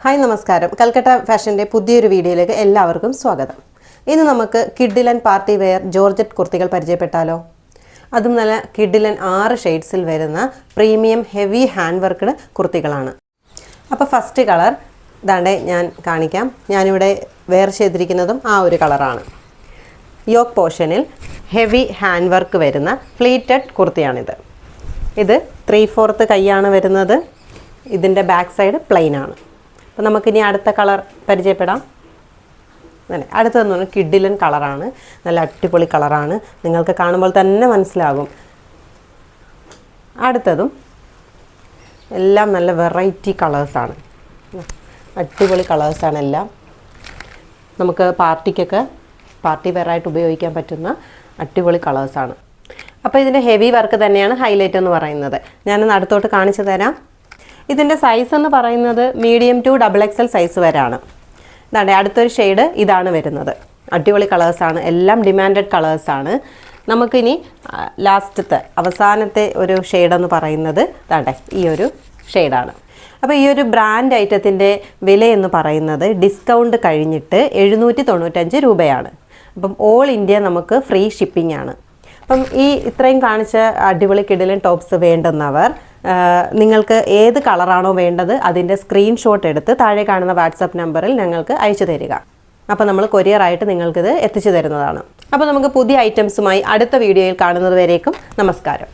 Hi നമസ്കാരം. കൽക്കട്ട ഫാഷൻ്റെ പുതിയൊരു വീഡിയോയിലേക്ക് എല്ലാവർക്കും സ്വാഗതം. ഇന്ന് നമുക്ക് കിഡിലൻ പാർട്ടി വെയർ ജോർജറ്റ് കുർത്തികൾ പരിചയപ്പെട്ടാലോ. അതും നല്ല കിഡിലൻ 6 ഷെയ്ഡ്സിൽ വരുന്ന പ്രീമിയം ഹെവി ഹാൻഡ് വർക്ക്ഡ് കുർത്തികളാണ്. അപ്പോൾ ഫസ്റ്റ് കളർ ഇതാണ്ടേ ഞാൻ കാണിക്കാം. ഞാനിവിടെ വെയർ ചെയ്തിരിക്കുന്നതും ആ ഒരു കളറാണ്. യോക്ക് പോർഷനിൽ ഹെവി ഹാൻഡ് വർക്ക് വരുന്ന ഫ്ലീറ്റഡ് കുർത്തിയാണിത്. ഇത് 3/4 കൈയാണ് വരുന്നത്. ഇതിൻ്റെ ബാക്ക് സൈഡ് പ്ലെയിൻ ആണ്. അപ്പോൾ നമുക്കിനി അടുത്ത കളർ പരിചയപ്പെടാം. അല്ലേ, അടുത്തതെന്ന് പറഞ്ഞാൽ കിഡിലൻ കളറാണ്. നല്ല അടിപൊളി കളറാണ്, നിങ്ങൾക്ക് കാണുമ്പോൾ തന്നെ മനസ്സിലാകും. അടുത്തതും എല്ലാം നല്ല വെറൈറ്റി കളേഴ്സാണ്, അടിപൊളി കളേഴ്സാണ് എല്ലാം. നമുക്ക് പാർട്ടി വെയറായിട്ട് ഉപയോഗിക്കാൻ പറ്റുന്ന അടിപൊളി കളേഴ്സാണ്. അപ്പോൾ ഇതിൻ്റെ ഹെവി വർക്ക് തന്നെയാണ് ഹൈലൈറ്റ് എന്ന് പറയുന്നത്. ഞാനൊന്ന് അടുത്തോട്ട് കാണിച്ചു തരാം. ഇതിൻ്റെ സൈസ് എന്ന് പറയുന്നത് മീഡിയം ടു XXL സൈസ് വരെയാണ്. ഇതാണ് അടുത്തൊരു ഷെയ്ഡ്, ഇതാണ് വരുന്നത്. അടിപൊളി കളേഴ്സാണ്, എല്ലാം ഡിമാൻഡഡ് കളേഴ്സാണ്. നമുക്കിനി അവസാനത്തെ ഒരു ഷെയ്ഡെന്ന് പറയുന്നത് ഇതാണ്ടേ ഈ ഒരു ഷെയ്ഡാണ്. അപ്പോൾ ഈ ഒരു ബ്രാൻഡ് ഐറ്റത്തിൻ്റെ വിലയെന്ന് പറയുന്നത് ഡിസ്കൗണ്ട് കഴിഞ്ഞിട്ട് 795 രൂപയാണ്. അപ്പം ഓൾ ഇന്ത്യ നമുക്ക് ഫ്രീ ഷിപ്പിംഗ് ആണ്. അപ്പം ഈ ഇത്രയും കാണിച്ച അടിപൊളി കിഡിലൻ ടോപ്സ് വേണ്ടുന്നവർ നിങ്ങൾക്ക് ഏത് കളറാണോ വേണ്ടത് അതിൻ്റെ സ്ക്രീൻഷോട്ട് എടുത്ത് താഴെ കാണുന്ന വാട്സപ്പ് നമ്പറിൽ ഞങ്ങൾക്ക് അയച്ചു തരിക. അപ്പോൾ നമ്മൾ കൊറിയറായിട്ട് നിങ്ങൾക്കിത് എത്തിച്ചു തരുന്നതാണ്. അപ്പോൾ നമുക്ക് പുതിയ ഐറ്റംസുമായി അടുത്ത വീഡിയോയിൽ കാണുന്നത് വരേക്കും നമസ്കാരം.